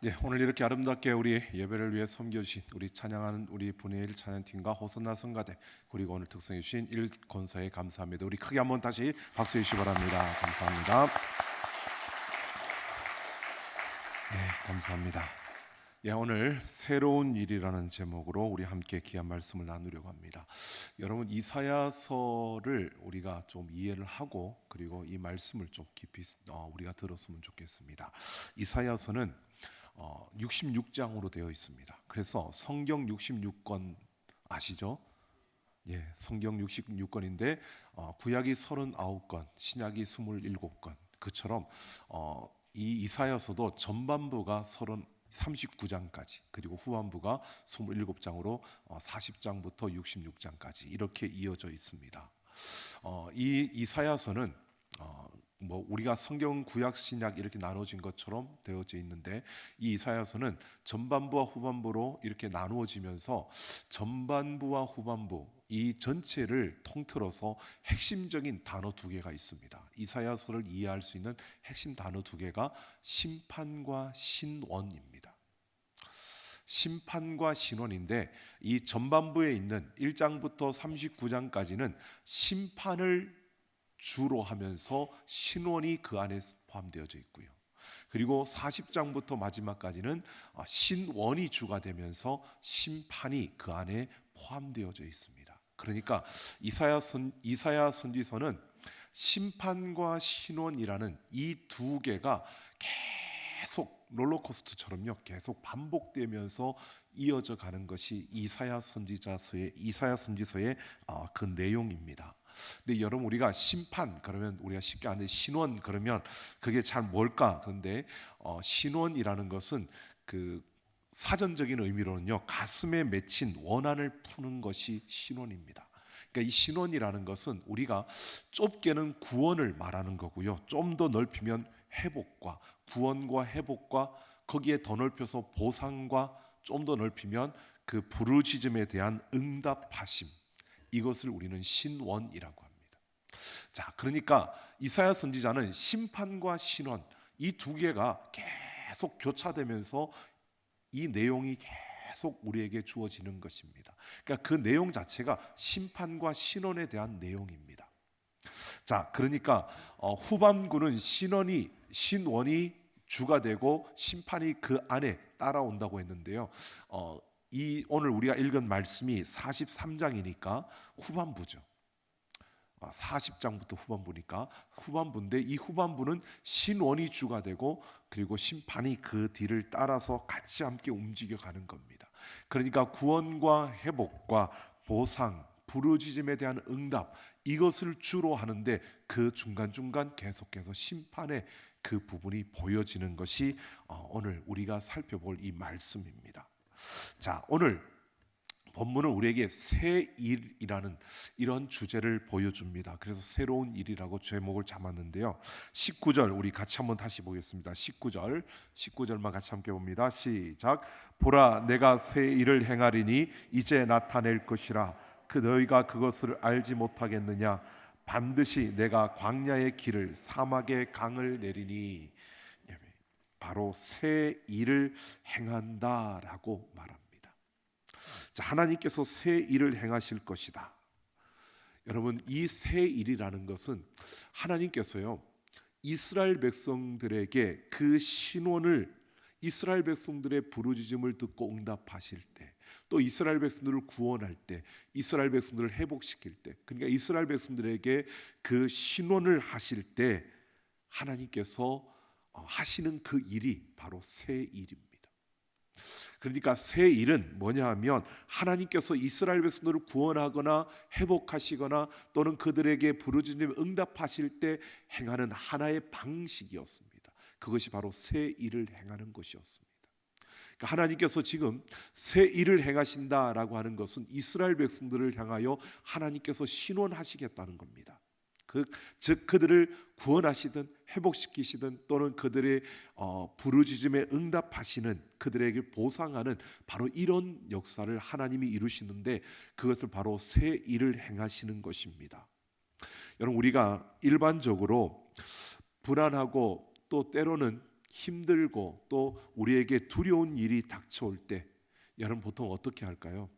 네, 오늘 이렇게 아름답게 우리 예배를 위해 섬겨주신 우리 찬양하는 우리 분회일 찬양팀과 호선나 성가대 그리고 오늘 특성해 주신 일권사에 감사합니다. 우리 크게 한번 다시 박수해 주시기 바랍니다. 감사합니다. 네, 감사합니다. 예, 오늘 새로운 일이라는 제목으로 우리 함께 귀한 말씀을 나누려고 합니다. 여러분 이사야서를 우리가 좀 이해를 하고 그리고 이 말씀을 좀 깊이 우리가 들었으면 좋겠습니다. 이사야서는 66장으로 되어 있습니다. 그래서 성경 66권 아시죠? 예, 성경 66권인데 구약이 39권, 신약이 27권. 그처럼 이 이사야서도 전반부가 39장까지 그리고 후반부가 27장으로 40장부터 66장까지 이렇게 이어져 있습니다. 이 이사야서는 뭐 우리가 성경 구약 신약 이렇게 나눠진 것처럼 되어져 있는데 이 이사야서는 전반부와 후반부로 이렇게 나누어지면서 전반부와 후반부 이 전체를 통틀어서 핵심적인 단어 두 개가 있습니다. 이사야서를 이해할 수 있는 핵심 단어 두 개가 심판과 신원입니다. 심판과 신원인데 이 전반부에 있는 1장부터 39장까지는 심판을 주로 하면서 신원이 그 안에 포함되어져 있고요. 그리고 40장부터 마지막까지는 신원이 주가 되면서 심판이 그 안에 포함되어져 있습니다. 그러니까 이사야 선지서는 심판과 신원이라는 이 두 개가 계속 롤러코스터처럼요. 계속 반복되면서 이어져 가는 것이 이사야 선지서의 그 내용입니다. 근데 여러분 우리가 심판 그러면 우리가 쉽게 아는 신원 그러면 그게 잘 뭘까? 그런데 신원이라는 것은 그 사전적인 의미로는요 가슴에 맺힌 원한을 푸는 것이 신원입니다. 그러니까 이 신원이라는 것은 우리가 좁게는 구원을 말하는 거고요. 좀 더 넓히면 회복과 구원과 회복과 거기에 더 넓혀서 보상과 좀 더 넓히면 그 부르짖음에 대한 응답하심 이것을 우리는 신원이라고 합니다. 자, 그러니까 이사야 선지자는 심판과 신원 이 두 개가 계속 교차되면서 이 내용이 계속 우리에게 주어지는 것입니다. 그러니까 그 내용 자체가 심판과 신원에 대한 내용입니다. 자, 그러니까 후반부는 신원이 주가 되고 심판이 그 안에 따라온다고 했는데요. 이 오늘 우리가 읽은 말씀이 43장이니까 후반부죠. 40장부터 후반부니까 후반부인데 이 후반부는 신원이 주가 되고 그리고 심판이 그 뒤를 따라서 같이 함께 움직여가는 겁니다. 그러니까 구원과 회복과 보상, 부르짖음에 대한 응답 이것을 주로 하는데 그 중간중간 계속해서 심판의 그 부분이 보여지는 것이 오늘 우리가 살펴볼 이 말씀입니다. 자, 오늘 본문은 우리에게 새 일이라는 이런 주제를 보여줍니다. 그래서 새로운 일이라고 제목을 잡았는데요. 19절 우리 같이 한번 다시 보겠습니다. 19절만 같이 함께 봅니다. 시작. 보라 내가 새 일을 행하리니 이제 나타낼 것이라 그 너희가 그것을 알지 못하겠느냐 반드시 내가 광야의 길을 사막의 강을 내리니 바로 새 일을 행한다라고 말합니다. 자, 하나님께서 새 일을 행하실 것이다. 여러분 이 새 일이라는 것은 하나님께서요 이스라엘 백성들에게 그 신원을 이스라엘 백성들의 부르짖음을 듣고 응답하실 때 또 이스라엘 백성들을 구원할 때 이스라엘 백성들을 회복시킬 때 그러니까 이스라엘 백성들에게 그 신원을 하실 때 하나님께서 하시는 그 일이 바로 새 일입니다. 그러니까 새 일은 뭐냐 하면 하나님께서 이스라엘 백성들을 구원하거나 회복하시거나 또는 그들에게 부르짖음 응답하실 때 행하는 하나의 방식이었습니다. 그것이 바로 새 일을 행하는 것이었습니다. 그러니까 하나님께서 지금 새 일을 행하신다라고 하는 것은 이스라엘 백성들을 향하여 하나님께서 신원하시겠다는 겁니다. 즉 그들을 구원하시든 회복시키시든 또는 그들의 부르짖음에 응답하시는 그들에게 보상하는 바로 이런 역사를 하나님이 이루시는데 그것을 바로 새 일을 행하시는 것입니다. 여러분 우리가 일반적으로 불안하고 또 때로는 힘들고 또 우리에게 두려운 일이 닥쳐올 때 여러분 보통 어떻게 할까요?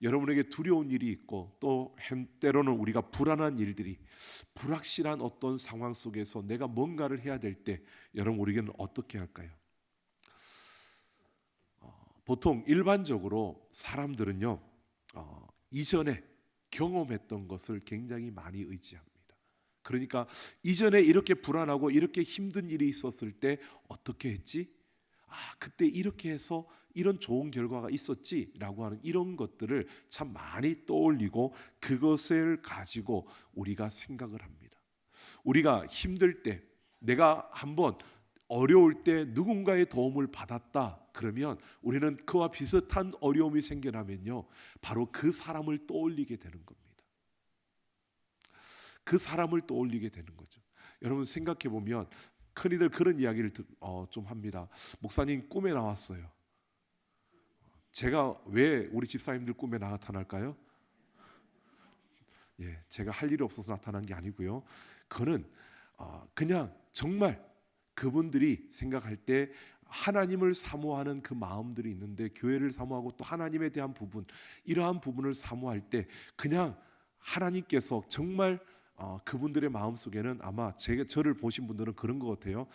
여러분에게 두려운 일이 있고 또 때로는 우리가 불안한 일들이, 불확실한 어떤 상황 속에서 내가 뭔가를 해야 될 때 여러분 우리에게는 어떻게 할까요? 보통 일반적으로 사람들은요, 이전에 경험했던 것을 굉장히 많이 의지합니다. 그러니까 이전에 이렇게 불안하고 이렇게 힘든 일이 있었을 때 어떻게 했지? 그때 이렇게 해서 이런 좋은 결과가 있었지라고 하는 이런 것들을 참 많이 떠올리고 그것을 가지고 우리가 생각을 합니다. 우리가 힘들 때, 내가 한번 어려울 때 누군가의 도움을 받았다 그러면 우리는 그와 비슷한 어려움이 생겨나면요, 바로 그 사람을 떠올리게 되는 겁니다. 그 사람을 떠올리게 되는 거죠. 여러분 생각해 보면 흔히들 그런 이야기를 좀 합니다. 목사님 꿈에 나왔어요. 제가 왜 우리 집사님들 꿈에 나타날까요? 제가 할 일이 없어서 나타난 게 아니고요. 그는 그냥 정말 그분들이 생각할 때 하나님을 사모하는 그 마음들이 있는데, 교회를 사모하고 또 하나님에 대한 부분, 이러한 부분을 사모할 때 그냥 하나님께서 정말 그분들의 마음속에는, 아마 저를 보신 분들은 그런 것 같아요.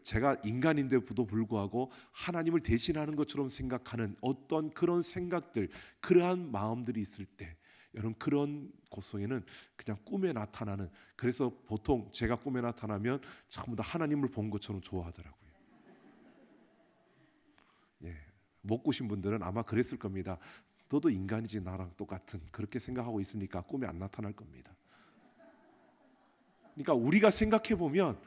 제가 인간인데도 불구하고 하나님을 대신하는 것처럼 생각하는 어떤 그런 생각들, 그러한 마음들이 있을 때 여러분 그런 곳 속에는 그냥 꿈에 나타나는, 그래서 보통 제가 꿈에 나타나면 전부 다 하나님을 본 것처럼 좋아하더라고요. 못 꾸신 분들은 아마 그랬을 겁니다. 너도 인간이지 나랑 똑같은, 그렇게 생각하고 있으니까 꿈에 안 나타날 겁니다. 그러니까 우리가 생각해 보면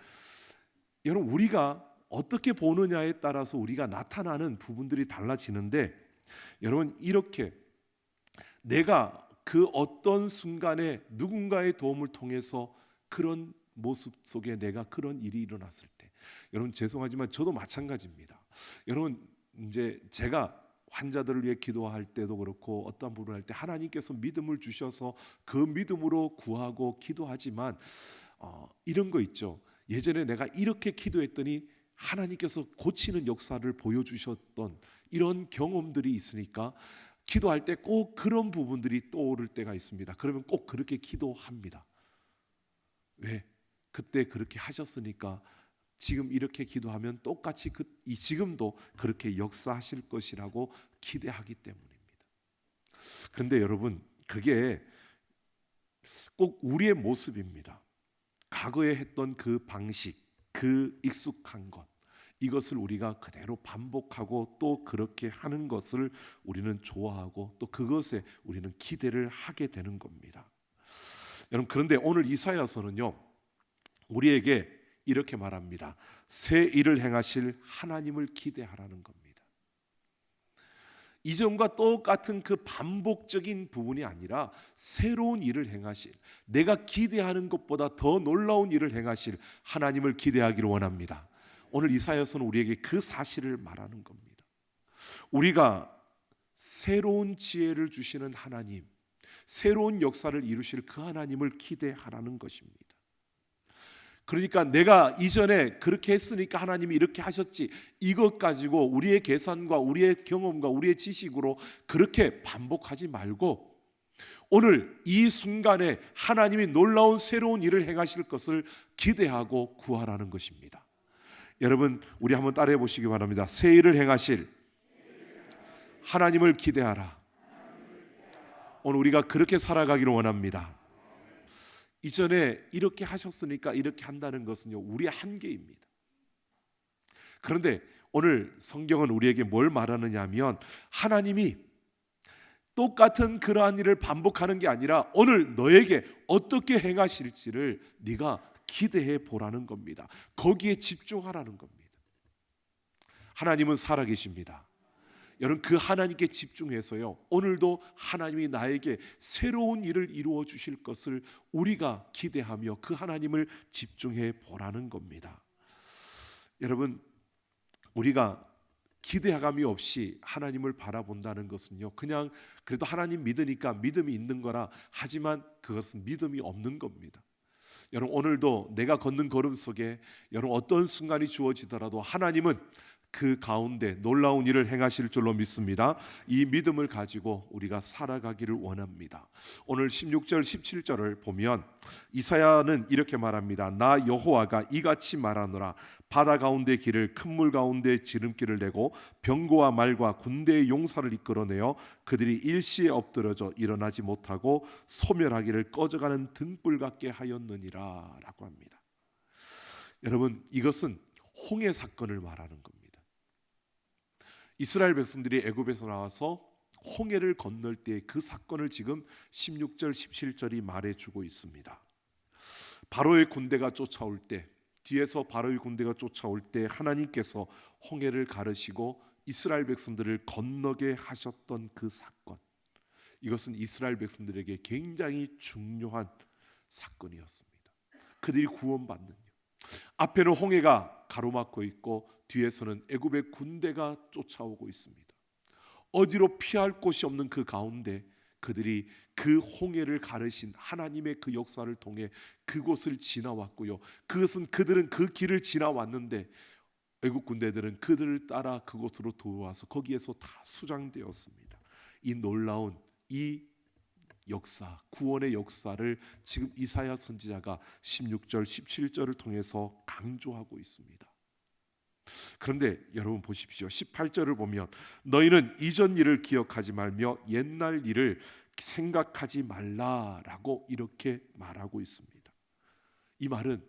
여러분 우리가 어떻게 보느냐에 따라서 우리가 나타나는 부분들이 달라지는데, 여러분 이렇게 내가 그 어떤 순간에 누군가의 도움을 통해서 그런 모습 속에 내가 그런 일이 일어났을 때, 여러분 죄송하지만 저도 마찬가지입니다. 여러분 이제 제가 환자들을 위해 기도할 때도 그렇고 어떤 부분을 할 때 하나님께서 믿음을 주셔서 그 믿음으로 구하고 기도하지만 이런 거 있죠. 예전에 내가 이렇게 기도했더니 하나님께서 고치는 역사를 보여주셨던 이런 경험들이 있으니까 기도할 때 꼭 그런 부분들이 떠오를 때가 있습니다. 그러면 꼭 그렇게 기도합니다. 왜? 그때 그렇게 하셨으니까 지금 이렇게 기도하면 똑같이 지금도 그렇게 역사하실 것이라고 기대하기 때문입니다. 그런데 여러분 그게 꼭 우리의 모습입니다. 과거에 했던 그 방식, 그 익숙한 것, 이것을 우리가 그대로 반복하고 또 그렇게 하는 것을 우리는 좋아하고 또 그것에 우리는 기대를 하게 되는 겁니다. 여러분 그런데 오늘 이사야서는요, 우리에게 이렇게 말합니다. 새 일을 행하실 하나님을 기대하라는 겁니다. 이전과 똑같은 그 반복적인 부분이 아니라 새로운 일을 행하실, 내가 기대하는 것보다 더 놀라운 일을 행하실 하나님을 기대하기를 원합니다. 오늘 이사야서는 우리에게 그 사실을 말하는 겁니다. 우리가 새로운 지혜를 주시는 하나님, 새로운 역사를 이루실 그 하나님을 기대하라는 것입니다. 그러니까 내가 이전에 그렇게 했으니까 하나님이 이렇게 하셨지, 이것 가지고 우리의 계산과 우리의 경험과 우리의 지식으로 그렇게 반복하지 말고 오늘 이 순간에 하나님이 놀라운 새로운 일을 행하실 것을 기대하고 구하라는 것입니다. 여러분 우리 한번 따라해 보시기 바랍니다. 새 일을 행하실 하나님을 기대하라. 오늘 우리가 그렇게 살아가기를 원합니다. 이전에 이렇게 하셨으니까 이렇게 한다는 것은요, 우리의 한계입니다. 그런데 오늘 성경은 우리에게 뭘 말하느냐 하면, 하나님이 똑같은 그러한 일을 반복하는 게 아니라 오늘 너에게 어떻게 행하실지를 네가 기대해 보라는 겁니다. 거기에 집중하라는 겁니다. 하나님은 살아계십니다. 여러분 그 하나님께 집중해서요, 오늘도 하나님이 나에게 새로운 일을 이루어 주실 것을 우리가 기대하며 그 하나님을 집중해 보라는 겁니다. 여러분 우리가 기대감이 없이 하나님을 바라본다는 것은요, 그냥 그래도 하나님 믿으니까 믿음이 있는 거라 하지만 그것은 믿음이 없는 겁니다. 여러분 오늘도 내가 걷는 걸음 속에 여러분 어떤 순간이 주어지더라도 하나님은 그 가운데 놀라운 일을 행하실 줄로 믿습니다. 이 믿음을 가지고 우리가 살아가기를 원합니다. 오늘 16절 17절을 보면 이사야는 이렇게 말합니다. 나 여호와가 이같이 말하노라. 바다 가운데 길을 큰 물 가운데 지름길을 내고 병거와 말과 군대의 용사를 이끌어내어 그들이 일시에 엎드러져 일어나지 못하고 소멸하기를 꺼져가는 등불 같게 하였느니라 라고 합니다. 여러분 이것은 홍해 사건을 말하는 겁니다. 이스라엘 백성들이 애굽에서 나와서 홍해를 건널 때 그 사건을 지금 16절 17절이 말해주고 있습니다. 바로의 군대가 쫓아올 때, 뒤에서 바로의 군대가 쫓아올 때 하나님께서 홍해를 가르시고 이스라엘 백성들을 건너게 하셨던 그 사건, 이것은 이스라엘 백성들에게 굉장히 중요한 사건이었습니다. 그들이 구원받는 일. 앞에는 홍해가 가로막고 있고 뒤에서는 애굽의 군대가 쫓아오고 있습니다. 어디로 피할 곳이 없는 그 가운데 그들이 그 홍해를 가르신 하나님의 그 역사를 통해 그곳을 지나왔고요. 그들은 그 길을 지나왔는데 애굽 군대들은 그들을 따라 그곳으로 돌아와서 거기에서 다 수장되었습니다. 이 놀라운 이 역사, 구원의 역사를 지금 이사야 선지자가 16절, 17절을 통해서 강조하고 있습니다. 그런데 여러분 보십시오. 18절을 보면 너희는 이전 일을 기억하지 말며 옛날 일을 생각하지 말라라고 이렇게 말하고 있습니다. 이 말은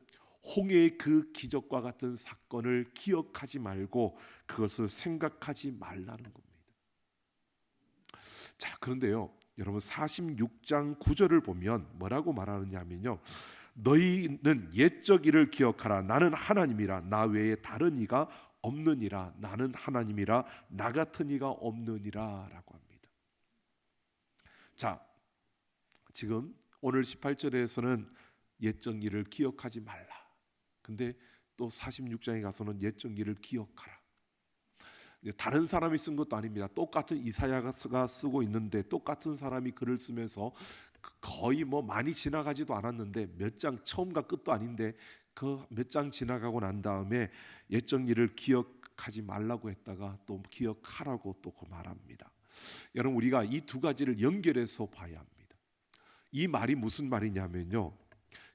홍해의 그 기적과 같은 사건을 기억하지 말고 그것을 생각하지 말라는 겁니다. 자, 그런데요. 여러분 46장 9절을 보면 뭐라고 말하느냐면요. 너희는 옛적 일을 기억하라. 나는 하나님이라. 나 외에 다른 이가 없느니라. 나는 하나님이라. 나 같은 이가 없느니라 라고 합니다. 자, 지금 오늘 18절에서는 옛적 일을 기억하지 말라. 근데 또 46장에 가서는 옛적 일을 기억하라. 다른 사람이 쓴 것도 아닙니다. 똑같은 이사야가 쓰고 있는데 똑같은 사람이 글을 쓰면서 거의 많이 지나가지도 않았는데 몇 장 처음과 끝도 아닌데 그 몇 장 지나가고 난 다음에 옛적 일을 기억하지 말라고 했다가 또 기억하라고 또 말합니다. 여러분 우리가 이 두 가지를 연결해서 봐야 합니다. 이 말이 무슨 말이냐면요.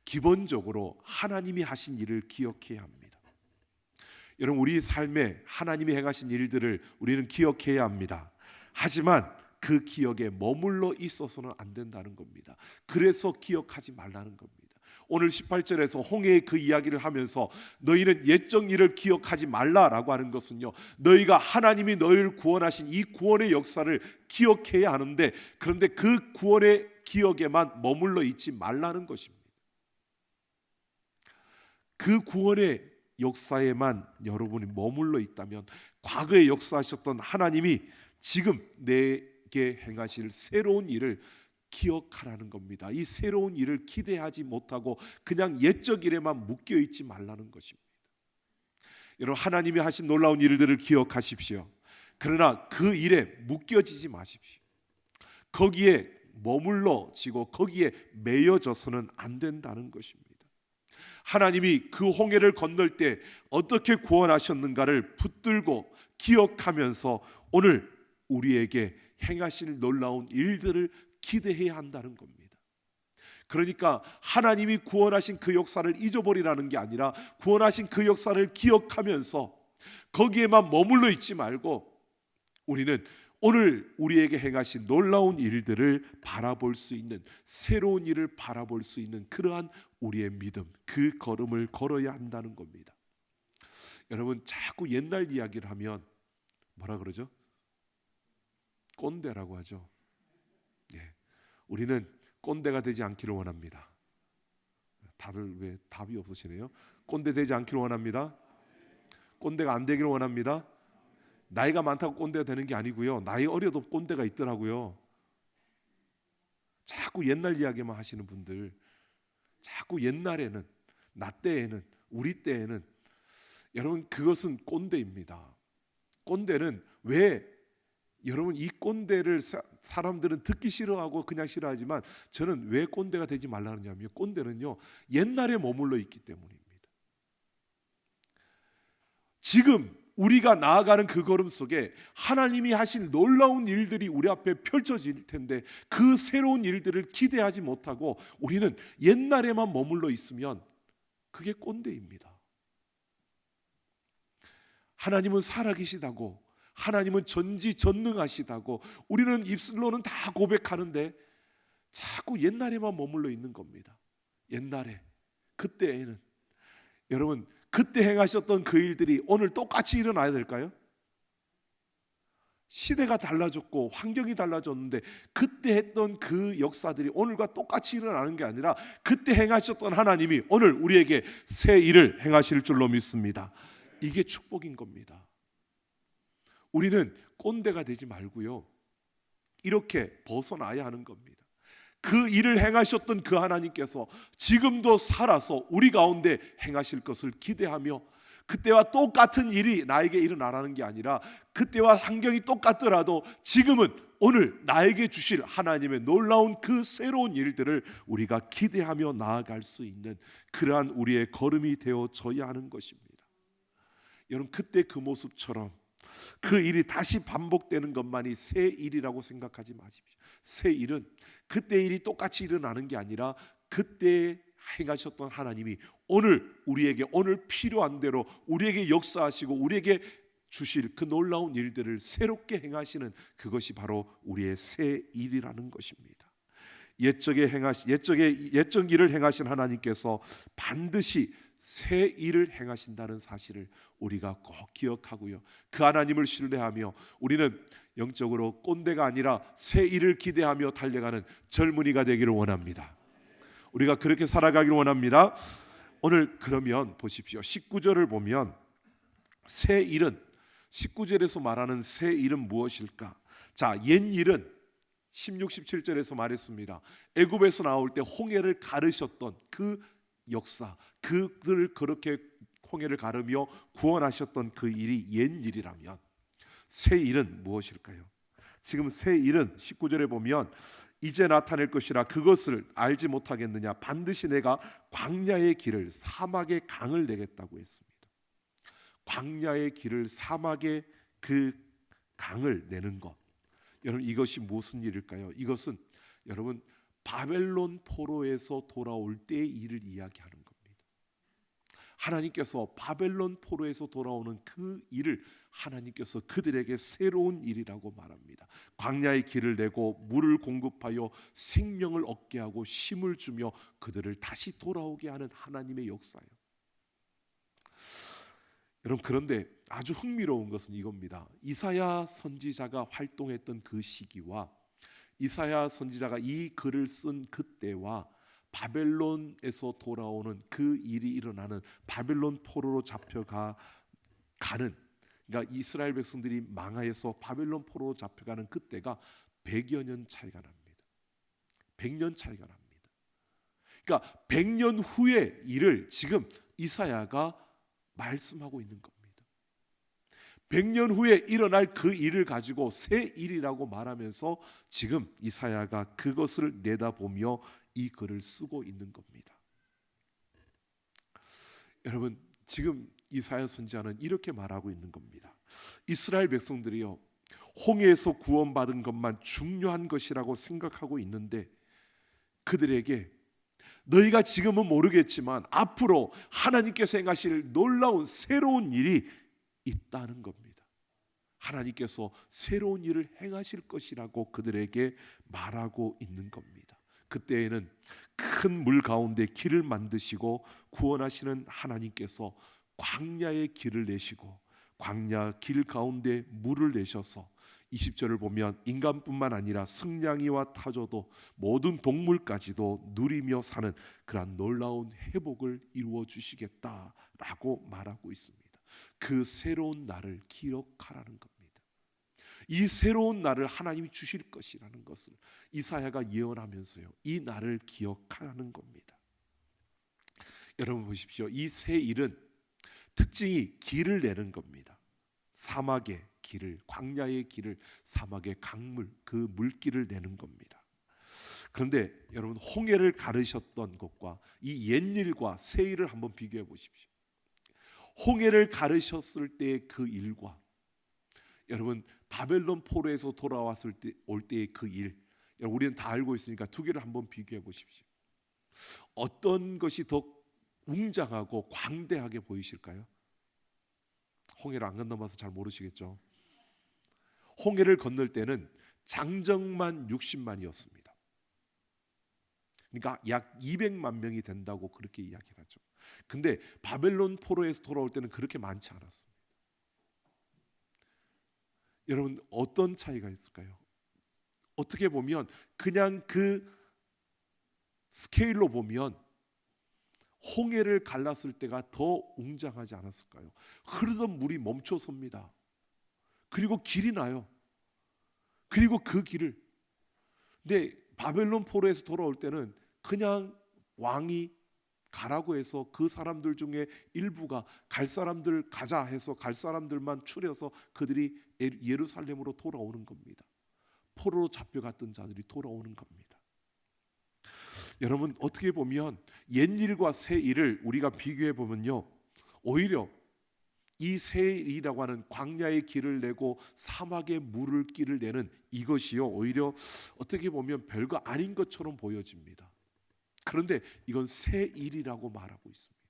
기본적으로 하나님이 하신 일을 기억해야 합니다. 여러분 우리 삶에 하나님이 행하신 일들을 우리는 기억해야 합니다. 하지만 그 기억에 머물러 있어서는 안 된다는 겁니다. 그래서 기억하지 말라는 겁니다. 오늘 18절에서 홍해의 그 이야기를 하면서 너희는 옛적 일을 기억하지 말라라고 하는 것은요. 너희가 하나님이 너희를 구원하신 이 구원의 역사를 기억해야 하는데 그런데 그 구원의 기억에만 머물러 있지 말라는 것입니다. 그 구원의 역사에만 여러분이 머물러 있다면 과거에 역사하셨던 하나님이 지금 내게 행하실 새로운 일을 기억하라는 겁니다. 이 새로운 일을 기대하지 못하고 그냥 옛적 일에만 묶여 있지 말라는 것입니다. 여러분 하나님이 하신 놀라운 일들을 기억하십시오. 그러나 그 일에 묶여지지 마십시오. 거기에 머물러지고 거기에 매여져서는 안 된다는 것입니다. 하나님이 그 홍해를 건널 때 어떻게 구원하셨는가를 붙들고 기억하면서 오늘 우리에게 행하실 놀라운 일들을 기대해야 한다는 겁니다. 그러니까 하나님이 구원하신 그 역사를 잊어버리라는 게 아니라 구원하신 그 역사를 기억하면서 거기에만 머물러 있지 말고 우리는 오늘 우리에게 행하신 놀라운 일들을 바라볼 수 있는 새로운 일을 바라볼 수 있는 그러한 우리의 믿음, 그 걸음을 걸어야 한다는 겁니다. 여러분 자꾸 옛날 이야기를 하면 뭐라 그러죠? 꼰대라고 하죠. 예, 우리는 꼰대가 되지 않기를 원합니다. 다들 왜 답이 없으시네요? 꼰대 되지 않기를 원합니다. 꼰대가 안 되기를 원합니다. 나이가 많다고 꼰대가 되는 게 아니고요. 나이 어려도 꼰대가 있더라고요. 자꾸 옛날 이야기만 하시는 분들, 자꾸 옛날에는, 나 때에는, 우리 때에는 여러분 그것은 꼰대입니다. 꼰대는 왜 여러분, 이 꼰대를 사람들은 듣기 싫어하고 그냥 싫어하지만 저는 왜 꼰대가 되지 말라 그러냐면, 꼰대는요 옛날에 머물러 있기 때문입니다. 지금 우리가 나아가는 그 걸음 속에 하나님이 하실 놀라운 일들이 우리 앞에 펼쳐질 텐데, 그 새로운 일들을 기대하지 못하고 우리는 옛날에만 머물러 있으면 그게 꼰대입니다. 하나님은 살아계시다고, 하나님은 전지전능하시다고 우리는 입술로는 다 고백하는데 자꾸 옛날에만 머물러 있는 겁니다. 옛날에, 그때에는, 여러분, 그때 행하셨던 그 일들이 오늘 똑같이 일어나야 될까요? 시대가 달라졌고 환경이 달라졌는데 그때 했던 그 역사들이 오늘과 똑같이 일어나는 게 아니라 그때 행하셨던 하나님이 오늘 우리에게 새 일을 행하실 줄로 믿습니다. 이게 축복인 겁니다. 우리는 꼰대가 되지 말고요, 이렇게 벗어나야 하는 겁니다. 그 일을 행하셨던 그 하나님께서 지금도 살아서 우리 가운데 행하실 것을 기대하며, 그때와 똑같은 일이 나에게 일어나라는 게 아니라 그때와 환경이 똑같더라도 지금은 오늘 나에게 주실 하나님의 놀라운 그 새로운 일들을 우리가 기대하며 나아갈 수 있는 그러한 우리의 걸음이 되어져야 하는 것입니다. 여러분, 그때 그 모습처럼 그 일이 다시 반복되는 것만이 새 일이라고 생각하지 마십시오. 새 일은 그때 일이 똑같이 일어나는 게 아니라 그때 행하셨던 하나님이 오늘 우리에게, 오늘 필요한 대로 우리에게 역사하시고 우리에게 주실 그 놀라운 일들을 새롭게 행하시는, 그것이 바로 우리의 새 일이라는 것입니다. 옛적 일을 행하신 하나님께서 반드시 새 일을 행하신다는 사실을 우리가 꼭 기억하고요, 그 하나님을 신뢰하며 우리는 영적으로 꼰대가 아니라 새 일을 기대하며 달려가는 젊은이가 되기를 원합니다. 우리가 그렇게 살아가기를 원합니다. 오늘 그러면 보십시오. 19절을 보면 새 일은, 19절에서 말하는 새 일은 무엇일까? 자, 옛 일은 16, 17절에서 말했습니다. 애굽에서 나올 때 홍해를 가르셨던 그 역사, 그들을 그렇게 홍해를 가르며 구원하셨던 그 일이 옛 일이라면 새 일은 무엇일까요? 지금 새 일은 19절에 보면 이제 나타낼 것이라 그것을 알지 못하겠느냐, 반드시 내가 광야의 길을 사막의 강을 내겠다고 했습니다. 광야의 길을 사막의 그 강을 내는 것, 여러분, 이것이 무슨 일일까요? 이것은 여러분 바벨론 포로에서 돌아올 때의 일을 이야기하는 겁니다. 하나님께서 바벨론 포로에서 돌아오는 그 일을 하나님께서 그들에게 새로운 일이라고 말합니다. 광야의 길을 내고 물을 공급하여 생명을 얻게 하고 쉼을 주며 그들을 다시 돌아오게 하는 하나님의 역사예요. 여러분, 그런데 아주 흥미로운 것은 이겁니다. 이사야 선지자가 활동했던 그 시기와 이사야 선지자가 이 글을 쓴 그때와 바벨론에서 돌아오는 그 일이 일어나는, 바벨론 포로로 잡혀가는, 그러니까 이스라엘 백성들이 망하여서 바벨론 포로로 잡혀가는 그때가 100여 년 차이가 납니다. 100년 차이가 납니다. 그러니까 100년 후의 일을 지금 이사야가 말씀하고 있는 겁니다. 100년 후에 일어날 그 일을 가지고 새 일이라고 말하면서 지금 이사야가 그것을 내다보며 이 글을 쓰고 있는 겁니다. 여러분, 지금 이사야 선지자는 이렇게 말하고 있는 겁니다. 이스라엘 백성들이요, 홍해에서 구원받은 것만 중요한 것이라고 생각하고 있는데 그들에게 너희가 지금은 모르겠지만 앞으로 하나님께서 행하실 놀라운 새로운 일이 있다는 겁니다. 하나님께서 새로운 일을 행하실 것이라고 그들에게 말하고 있는 겁니다. 그때에는 큰 물 가운데 길을 만드시고 구원하시는 하나님께서 광야의 길을 내시고 광야 길 가운데 물을 내셔서 20절을 보면 인간뿐만 아니라 승냥이와 타조도 모든 동물까지도 누리며 사는 그러한 놀라운 회복을 이루어 주시겠다라고 말하고 있습니다. 그 새로운 날을 기억하라는 겁니다. 이 새로운 날을 하나님이 주실 것이라는 것을 이사야가 예언하면서요, 이 날을 기억하라는 겁니다. 여러분 보십시오. 이 새 일은 특징이 길을 내는 겁니다. 사막에 길을, 광야의 길을, 사막의 강물, 그 물길을 내는 겁니다. 그런데 여러분, 홍해를 가르셨던 것과 이 옛일과 새일을 한번 비교해 보십시오. 홍해를 가르셨을 때의 그 일과 여러분 바벨론 포로에서 돌아왔을 때 올 때의 그 일, 우리는 다 알고 있으니까 두 개를 한번 비교해 보십시오. 어떤 것이 더 웅장하고 광대하게 보이실까요? 홍해를 안 건너봐서 잘 모르시겠죠. 홍해를 건널 때는 장정만 60만이었습니다. 그러니까 약 200만 명이 된다고 그렇게 이야기를 하죠. 근데 바벨론 포로에서 돌아올 때는 그렇게 많지 않았습니다. 여러분 어떤 차이가 있을까요? 어떻게 보면 그냥 그 스케일로 보면 홍해를 갈랐을 때가 더 웅장하지 않았을까요? 흐르던 물이 멈춰섭니다. 그리고 길이 나요. 그리고 그 길을, 근데 바벨론 포로에서 돌아올 때는 그냥 왕이 가라고 해서 그 사람들 중에 일부가 갈 사람들 가자 해서 갈 사람들만 추려서 그들이 예루살렘으로 돌아오는 겁니다. 포로로 잡혀갔던 자들이 돌아오는 겁니다. 여러분 어떻게 보면 옛일과 새일을 우리가 비교해 보면요, 오히려 이 새일이라고 하는 광야의 길을 내고 사막의 물을 길을 내는 이것이요, 오히려 어떻게 보면 별거 아닌 것처럼 보여집니다. 그런데 이건 새일이라고 말하고 있습니다.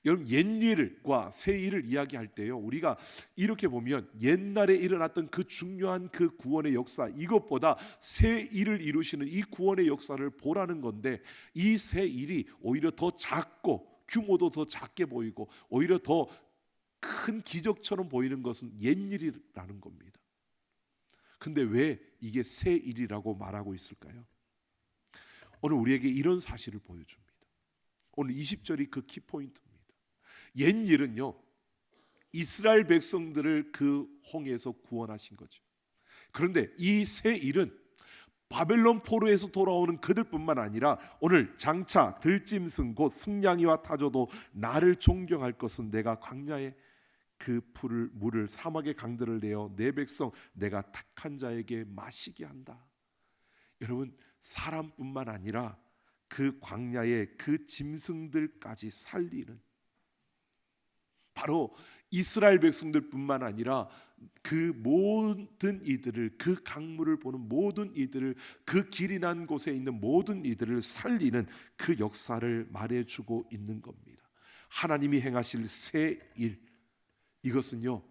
여러분 옛일과 새일을 이야기할 때요, 우리가 이렇게 보면 옛날에 일어났던 그 중요한 그 구원의 역사, 이것보다 새일을 이루시는 이 구원의 역사를 보라는 건데, 이 새일이 오히려 더 작고 규모도 더 작게 보이고 오히려 더 큰 기적처럼 보이는 것은 옛일이라는 겁니다. 근데 왜 이게 새일이라고 말하고 있을까요? 오늘 우리에게 이런 사실을 보여줍니다. 오늘 20절이 그 키포인트입니다. 옛일은요, 이스라엘 백성들을 그 홍해에서 구원하신 거죠. 그런데 이 새일은 바벨론 포로에서 돌아오는 그들뿐만 아니라 오늘 장차 들짐승 곧 승냥이와 타조도 나를 존경할 것은 내가 광야에 그 물을 사막의 강들을 내어 내 백성 내가 택한 자에게 마시게 한다. 여러분 사람뿐만 아니라 그 광야의 그 짐승들까지 살리는, 바로 이스라엘 백성들뿐만 아니라 그 모든 이들을, 그 강물을 보는 모든 이들을, 그 길이 난 곳에 있는 모든 이들을 살리는 그 역사를 말해주고 있는 겁니다. 하나님이 행하실 새 일, 이것은요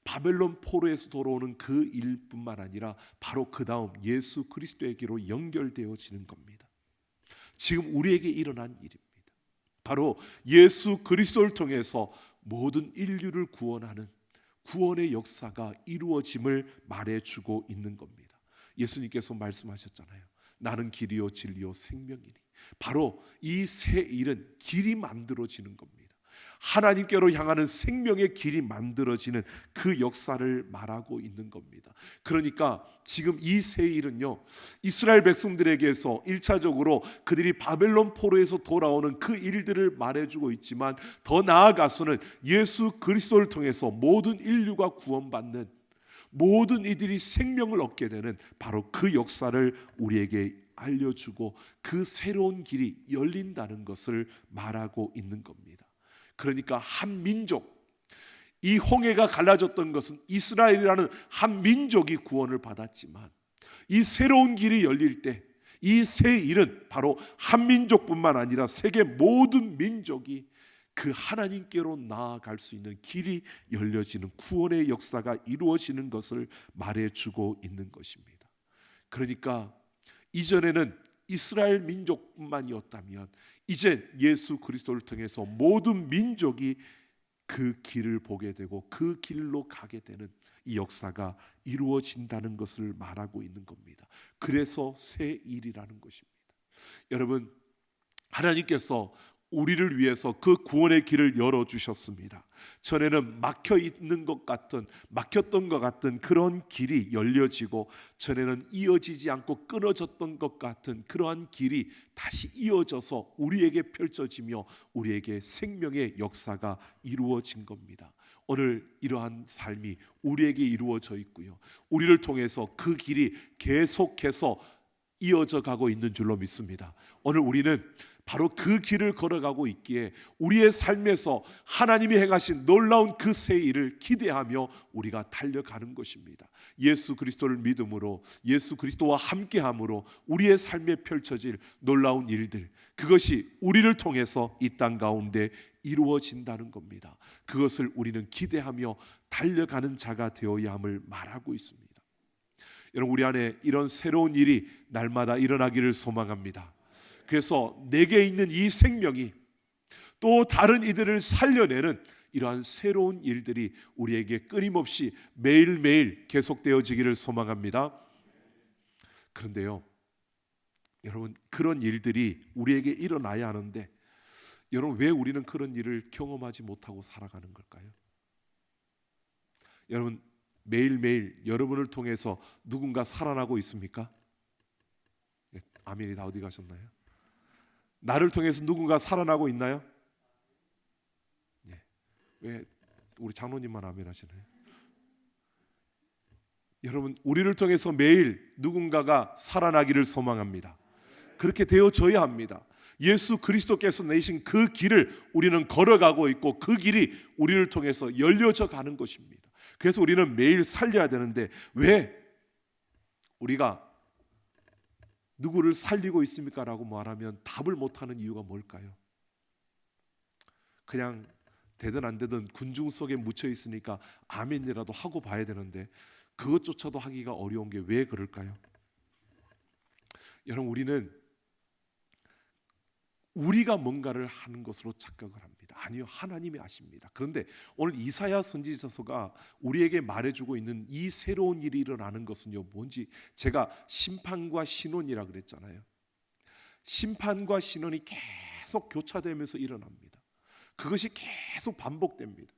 바벨론 포로에서 돌아오는 그 일뿐만 아니라 바로 그 다음 예수 그리스도에게로 연결되어지는 겁니다. 지금 우리에게 일어난 일입니다. 바로 예수 그리스도를 통해서 모든 인류를 구원하는 구원의 역사가 이루어짐을 말해주고 있는 겁니다. 예수님께서 말씀하셨잖아요. 나는 길이요 진리요 생명이니. 바로 이 새 일은 길이 만들어지는 겁니다. 하나님께로 향하는 생명의 길이 만들어지는 그 역사를 말하고 있는 겁니다. 그러니까 지금 이 새 일은요, 이스라엘 백성들에게서 1차적으로 그들이 바벨론 포로에서 돌아오는 그 일들을 말해주고 있지만, 더 나아가서는 예수 그리스도를 통해서 모든 인류가 구원받는, 모든 이들이 생명을 얻게 되는 바로 그 역사를 우리에게 알려주고 그 새로운 길이 열린다는 것을 말하고 있는 겁니다. 그러니까 한 민족, 이 홍해가 갈라졌던 것은 이스라엘이라는 한 민족이 구원을 받았지만, 이 새로운 길이 열릴 때 이 새 일은 바로 한 민족뿐만 아니라 세계 모든 민족이 그 하나님께로 나아갈 수 있는 길이 열려지는 구원의 역사가 이루어지는 것을 말해주고 있는 것입니다. 그러니까 이전에는 이스라엘 민족뿐만이었다면 이제 예수 그리스도를 통해서 모든 민족이 그 길을 보게 되고 그 길로 가게 되는 이 역사가 이루어진다는 것을 말하고 있는 겁니다. 그래서 새 일이라는 것입니다. 여러분 하나님께서 우리를 위해서 그 구원의 길을 열어주셨습니다. 전에는 막혔던 것 같은 그런 길이 열려지고, 전에는 이어지지 않고 끊어졌던 것 같은 그러한 길이 다시 이어져서 우리에게 펼쳐지며 우리에게 생명의 역사가 이루어진 겁니다. 오늘 이러한 삶이 우리에게 이루어져 있고요, 우리를 통해서 그 길이 계속해서 이어져 가고 있는 줄로 믿습니다. 오늘 우리는 바로 그 길을 걸어가고 있기에 우리의 삶에서 하나님이 행하신 놀라운 그 새 일을 기대하며 우리가 달려가는 것입니다. 예수 그리스도를 믿음으로, 예수 그리스도와 함께함으로 우리의 삶에 펼쳐질 놀라운 일들, 그것이 우리를 통해서 이 땅 가운데 이루어진다는 겁니다. 그것을 우리는 기대하며 달려가는 자가 되어야 함을 말하고 있습니다. 여러분, 우리 안에 이런 새로운 일이 날마다 일어나기를 소망합니다. 그래서 내게 있는 이 생명이 또 다른 이들을 살려내는 이러한 새로운 일들이 우리에게 끊임없이 매일매일 계속되어지기를 소망합니다. 그런데요, 여러분, 그런 일들이 우리에게 일어나야 하는데, 여러분, 왜 우리는 그런 일을 경험하지 못하고 살아가는 걸까요? 여러분, 매일매일 여러분을 통해서 누군가 살아나고 있습니까? 아멘이 다 어디 가셨나요? 나를 통해서 누군가 살아나고 있나요? 네. 왜 우리 장로님만 아멘 하시나요? 여러분, 우리를 통해서 매일 누군가가 살아나기를 소망합니다. 그렇게 되어져야 합니다. 예수 그리스도께서 내신 그 길을 우리는 걸어가고 있고, 그 길이 우리를 통해서 열려져 가는 것입니다. 그래서 우리는 매일 살려야 되는데, 왜 우리가 누구를 살리고 있습니까? 라고 말하면 답을 못하는 이유가 뭘까요? 그냥 되든 안 되든 군중 속에 묻혀 있으니까 아멘이라도 하고 봐야 되는데, 그것조차도 하기가 어려운 게 왜 그럴까요? 여러분, 우리가 뭔가를 하는 것으로 착각을 합니다. 아니요, 하나님이 아십니다. 그런데 오늘 이사야 선지자서가 우리에게 말해주고 있는 이 새로운 일이 일어나는 것은요, 뭔지 제가 심판과 신원이라 그랬잖아요. 심판과 신원이 계속 교차되면서 일어납니다. 그것이 계속 반복됩니다.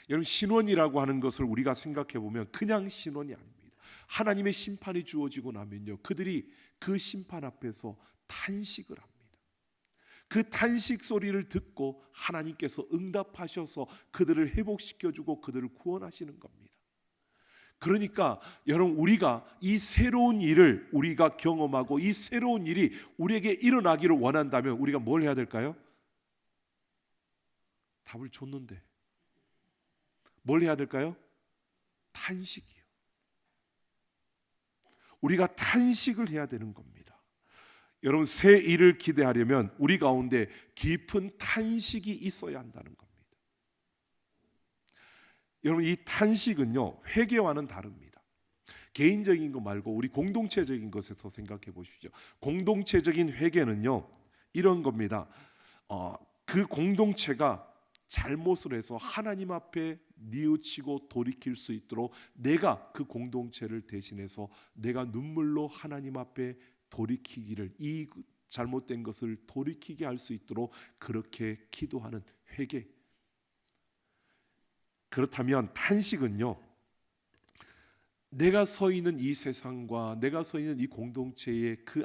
여러분, 신원이라고 하는 것을 우리가 생각해 보면 그냥 신원이 아닙니다. 하나님의 심판이 주어지고 나면요, 그들이 그 심판 앞에서 탄식을 합니다. 그 탄식 소리를 듣고 하나님께서 응답하셔서 그들을 회복시켜주고 그들을 구원하시는 겁니다. 그러니까 여러분, 우리가 이 새로운 일을 우리가 경험하고 이 새로운 일이 우리에게 일어나기를 원한다면 우리가 뭘 해야 될까요? 답을 줬는데 뭘 해야 될까요? 탄식이요. 우리가 탄식을 해야 되는 겁니다. 여러분, 새 일을 기대하려면 우리 가운데 깊은 탄식이 있어야 한다는 겁니다. 여러분, 이 탄식은요, 회개와는 다릅니다. 개인적인 거 말고 우리 공동체적인 것에서 생각해 보십시오. 공동체적인 회개는요, 이런 겁니다. 그 공동체가 잘못을 해서 하나님 앞에 뉘우치고 돌이킬 수 있도록 내가 그 공동체를 대신해서 내가 눈물로 하나님 앞에 돌이키기를, 이 잘못된 것을 돌이키게 할 수 있도록 그렇게 기도하는 회개. 그렇다면 탄식은요, 내가 서 있는 이 세상과 내가 서 있는 이 공동체의 그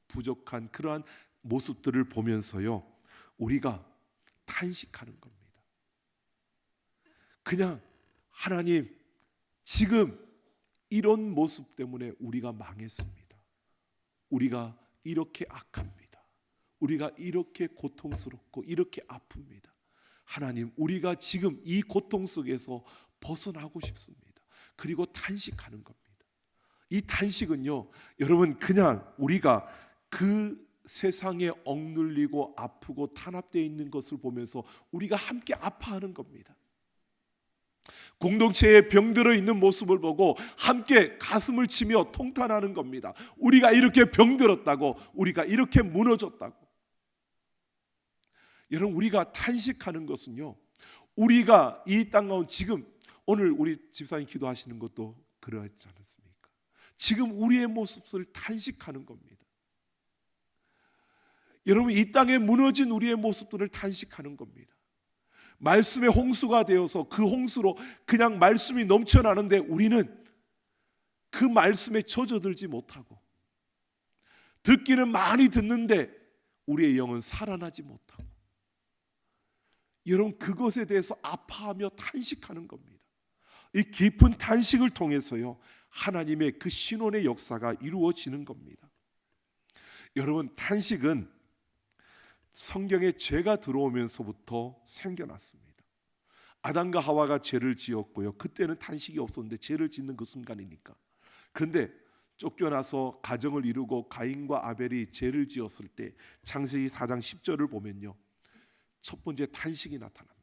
부족한 그러한 모습들을 보면서요, 우리가 탄식하는 겁니다. 그냥 하나님, 지금 이런 모습 때문에 우리가 망했습니다. 우리가 이렇게 악합니다. 우리가 이렇게 고통스럽고 이렇게 아픕니다. 하나님, 우리가 지금 이 고통 속에서 벗어나고 싶습니다. 그리고 탄식하는 겁니다. 이 탄식은요, 여러분, 그냥 우리가 그 세상에 억눌리고 아프고 탄압되어 있는 것을 보면서 우리가 함께 아파하는 겁니다. 공동체에 병들어 있는 모습을 보고 함께 가슴을 치며 통탄하는 겁니다. 우리가 이렇게 병들었다고, 우리가 이렇게 무너졌다고. 여러분, 우리가 탄식하는 것은요, 우리가 이 땅 가운데 지금 오늘 우리 집사님 기도하시는 것도 그러하지 않습니까? 지금 우리의 모습을 탄식하는 겁니다. 여러분, 이 땅에 무너진 우리의 모습들을 탄식하는 겁니다. 말씀의 홍수가 되어서 그 홍수로 그냥 말씀이 넘쳐나는데 우리는 그 말씀에 젖어들지 못하고, 듣기는 많이 듣는데 우리의 영은 살아나지 못하고, 여러분, 그것에 대해서 아파하며 탄식하는 겁니다. 이 깊은 탄식을 통해서요, 하나님의 그 신원의 역사가 이루어지는 겁니다. 여러분, 탄식은 성경에 죄가 들어오면서부터 생겨났습니다. 아담과 하와가 죄를 지었고요, 그때는 탄식이 없었는데 죄를 짓는 그 순간이니까. 그런데 쫓겨나서 가정을 이루고 가인과 아벨이 죄를 지었을 때 창세기 4장 10절을 보면요, 첫 번째 탄식이 나타납니다.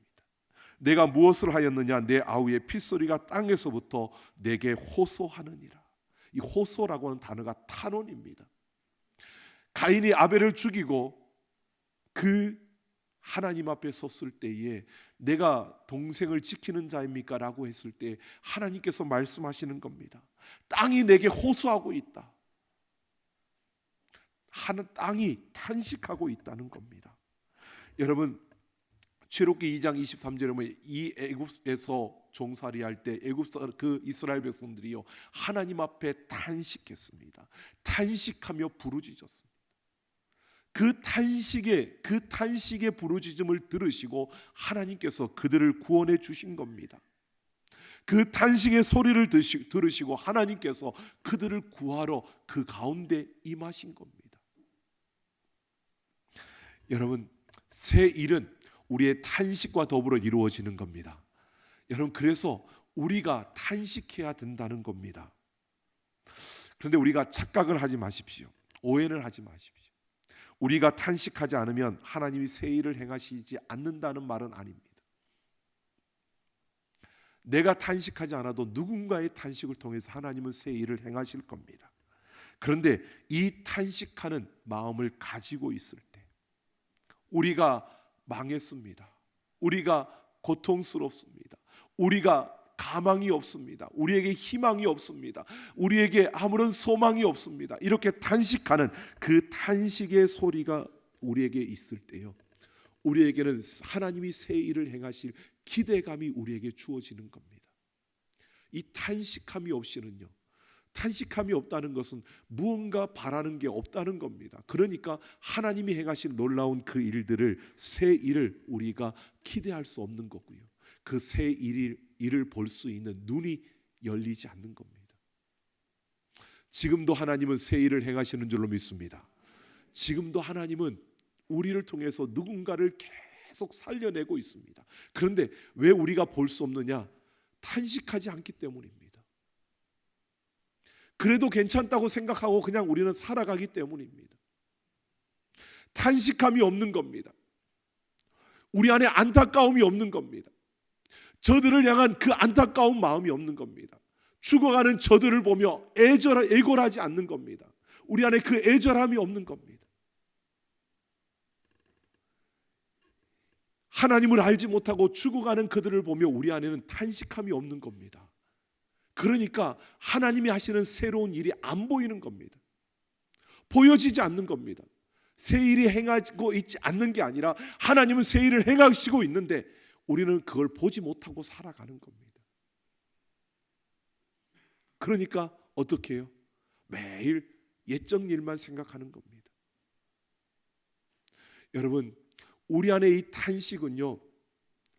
내가 무엇을 하였느냐, 내 아우의 핏소리가 땅에서부터 내게 호소하느니라. 이 호소라고 하는 단어가 탄원입니다. 가인이 아벨을 죽이고 그 하나님 앞에 섰을 때에 내가 동생을 지키는 자입니까? 라고 했을 때 하나님께서 말씀하시는 겁니다. 땅이 내게 호소하고 있다. 땅이 탄식하고 있다는 겁니다. 여러분, 출애굽기 2장 23절에 보면 이 애굽에서 종살이할 때 그 이스라엘 백성들이요, 하나님 앞에 탄식했습니다. 탄식하며 부르짖었습니다. 그 탄식의 부르짖음을 들으시고 하나님께서 그들을 구원해 주신 겁니다. 그 탄식의 소리를 들으시고 하나님께서 그들을 구하러 그 가운데 임하신 겁니다. 여러분, 새 일은 우리의 탄식과 더불어 이루어지는 겁니다. 여러분, 그래서 우리가 탄식해야 된다는 겁니다. 그런데 우리가 착각을 하지 마십시오. 오해는 하지 마십시오. 우리가 탄식하지 않으면 하나님이 새 일을 행하시지 않는다는 말은 아닙니다. 내가 탄식하지 않아도 누군가의 탄식을 통해서 하나님은 새 일을 행하실 겁니다. 그런데 이 탄식하는 마음을 가지고 있을 때 우리가 망했습니다. 우리가 고통스럽습니다. 우리가 가망이 없습니다. 우리에게 희망이 없습니다. 우리에게 아무런 소망이 없습니다. 이렇게 탄식하는 그 탄식의 소리가 우리에게 있을 때요, 우리에게는 하나님이 새 일을 행하실 기대감이 우리에게 주어지는 겁니다. 이 탄식함이 없이는요, 탄식함이 없다는 것은 무언가 바라는 게 없다는 겁니다. 그러니까 하나님이 행하신 놀라운 그 일들을, 새 일을 우리가 기대할 수 없는 거고요, 그 새 일을 볼 수 있는 눈이 열리지 않는 겁니다. 지금도 하나님은 새 일을 행하시는 줄로 믿습니다. 지금도 하나님은 우리를 통해서 누군가를 계속 살려내고 있습니다. 그런데 왜 우리가 볼 수 없느냐? 탄식하지 않기 때문입니다. 그래도 괜찮다고 생각하고 그냥 우리는 살아가기 때문입니다. 탄식함이 없는 겁니다. 우리 안에 안타까움이 없는 겁니다. 저들을 향한 그 안타까운 마음이 없는 겁니다. 죽어가는 저들을 보며 애걸하지 않는 겁니다. 우리 안에 그 애절함이 없는 겁니다. 하나님을 알지 못하고 죽어가는 그들을 보며 우리 안에는 탄식함이 없는 겁니다. 그러니까 하나님이 하시는 새로운 일이 안 보이는 겁니다. 보여지지 않는 겁니다. 새 일이 행하고 있지 않는 게 아니라 하나님은 새 일을 행하시고 있는데 우리는 그걸 보지 못하고 살아가는 겁니다. 그러니까 어떻게 해요? 매일 옛적 일만 생각하는 겁니다. 여러분, 우리 안에 이 탄식은요,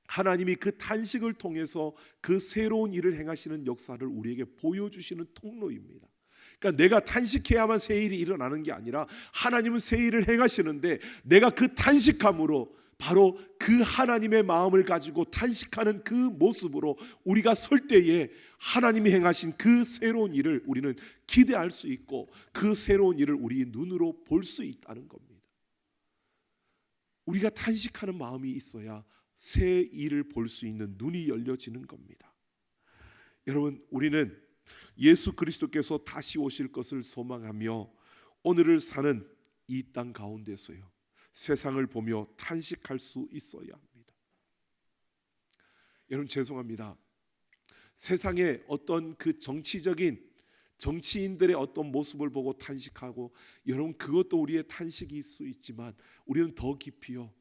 하나님이 그 탄식을 통해서 그 새로운 일을 행하시는 역사를 우리에게 보여주시는 통로입니다. 그러니까 내가 탄식해야만 새 일이 일어나는 게 아니라 하나님은 새 일을 행하시는데 내가 그 탄식함으로, 바로 그 하나님의 마음을 가지고 탄식하는 그 모습으로 우리가 설 때에 하나님이 행하신 그 새로운 일을 우리는 기대할 수 있고 그 새로운 일을 우리 눈으로 볼 수 있다는 겁니다. 우리가 탄식하는 마음이 있어야 새 일을 볼 수 있는 눈이 열려지는 겁니다. 여러분, 우리는 예수 그리스도께서 다시 오실 것을 소망하며 오늘을 사는 이 땅 가운데서요, 세상을 보며 탄식할 수 있어야 합니다. 여러분, 죄송합니다. 세상의 어떤 그 정치적인 정치인들의 어떤 모습을 보고 탄식하고, 여러분 그것도 우리의 탄식일 수 있지만 우리는 더 깊이요,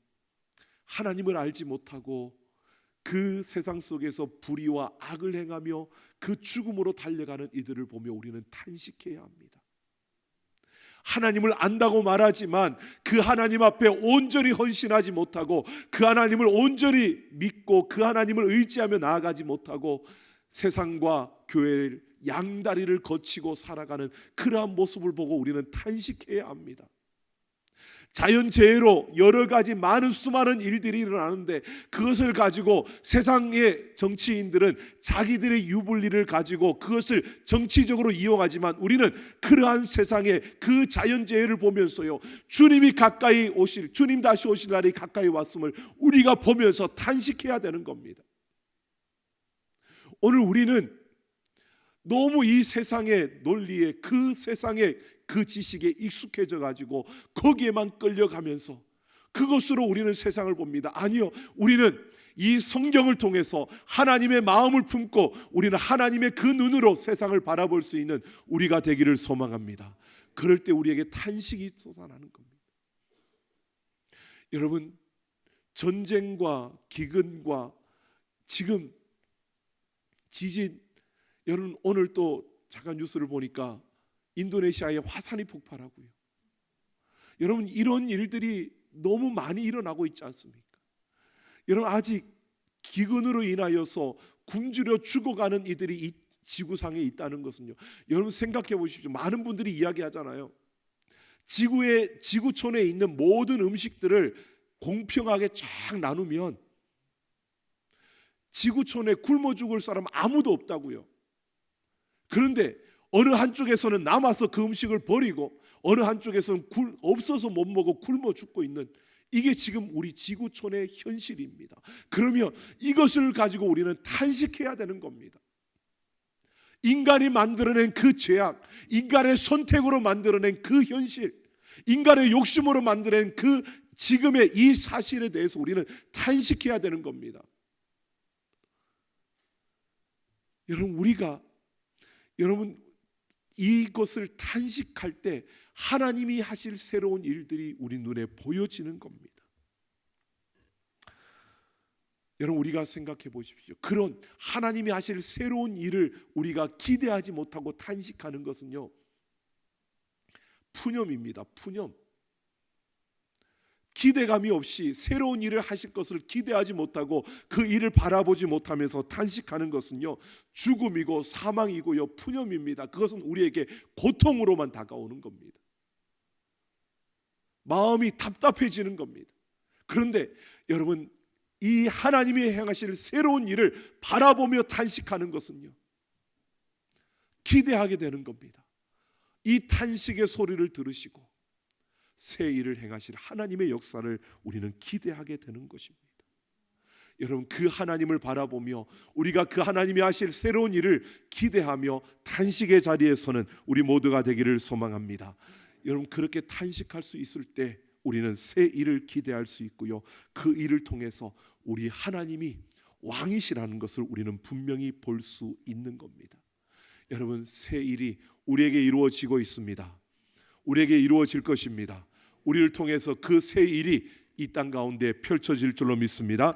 하나님을 알지 못하고 그 세상 속에서 불의와 악을 행하며 그 죽음으로 달려가는 이들을 보며 우리는 탄식해야 합니다. 하나님을 안다고 말하지만 그 하나님 앞에 온전히 헌신하지 못하고, 그 하나님을 온전히 믿고 그 하나님을 의지하며 나아가지 못하고 세상과 교회를 양다리를 거치고 살아가는 그러한 모습을 보고 우리는 탄식해야 합니다. 자연재해로 여러 가지 수많은 일들이 일어나는데, 그것을 가지고 세상의 정치인들은 자기들의 유불리를 가지고 그것을 정치적으로 이용하지만, 우리는 그러한 세상의 그 자연재해를 보면서요, 주님이 가까이 오실, 주님 다시 오실 날이 가까이 왔음을 우리가 보면서 탄식해야 되는 겁니다. 오늘 우리는 너무 이 세상의 논리에, 그 세상의 그 지식에 익숙해져 가지고 거기에만 끌려가면서 그것으로 우리는 세상을 봅니다. 아니요, 우리는 이 성경을 통해서 하나님의 마음을 품고 우리는 하나님의 그 눈으로 세상을 바라볼 수 있는 우리가 되기를 소망합니다. 그럴 때 우리에게 탄식이 솟아나는 겁니다. 여러분, 전쟁과 기근과 지금 지진, 여러분 오늘 또 잠깐 뉴스를 보니까 인도네시아에 화산이 폭발하고요. 여러분 이런 일들이 너무 많이 일어나고 있지 않습니까? 여러분 아직 기근으로 인하여서 굶주려 죽어가는 이들이 이 지구상에 있다는 것은요, 여러분 생각해 보십시오. 많은 분들이 이야기하잖아요. 지구촌에 있는 모든 음식들을 공평하게 쫙 나누면 지구촌에 굶어 죽을 사람 아무도 없다고요. 그런데 어느 한쪽에서는 남아서 그 음식을 버리고 어느 한쪽에서는 없어서 못 먹고 굶어 죽고 있는, 이게 지금 우리 지구촌의 현실입니다. 그러면 이것을 가지고 우리는 탄식해야 되는 겁니다. 인간이 만들어낸 그 죄악, 인간의 선택으로 만들어낸 그 현실, 인간의 욕심으로 만들어낸 그 지금의 이 사실에 대해서 우리는 탄식해야 되는 겁니다. 여러분 이것을 탄식할 때 하나님이 하실 새로운 일들이 우리 눈에 보여지는 겁니다. 여러분 우리가 생각해 보십시오. 그런 하나님이 하실 새로운 일을 우리가 기대하지 못하고 탄식하는 것은요, 푸념입니다. 푸념. 기대감이 없이 새로운 일을 하실 것을 기대하지 못하고 그 일을 바라보지 못하면서 탄식하는 것은요, 죽음이고 사망이고요, 푸념입니다. 그것은 우리에게 고통으로만 다가오는 겁니다. 마음이 답답해지는 겁니다. 그런데 여러분, 이 하나님이 행하실 새로운 일을 바라보며 탄식하는 것은요, 기대하게 되는 겁니다. 이 탄식의 소리를 들으시고 새 일을 행하실 하나님의 역사를 우리는 기대하게 되는 것입니다. 여러분 그 하나님을 바라보며 우리가 그 하나님이 하실 새로운 일을 기대하며 탄식의 자리에 서는 우리 모두가 되기를 소망합니다. 여러분 그렇게 탄식할 수 있을 때 우리는 새 일을 기대할 수 있고요, 그 일을 통해서 우리 하나님이 왕이시라는 것을 우리는 분명히 볼 수 있는 겁니다. 여러분 새 일이 우리에게 이루어지고 있습니다. 우리에게 이루어질 것입니다. 우리를 통해서 그 새 일이 이 땅 가운데 펼쳐질 줄로 믿습니다.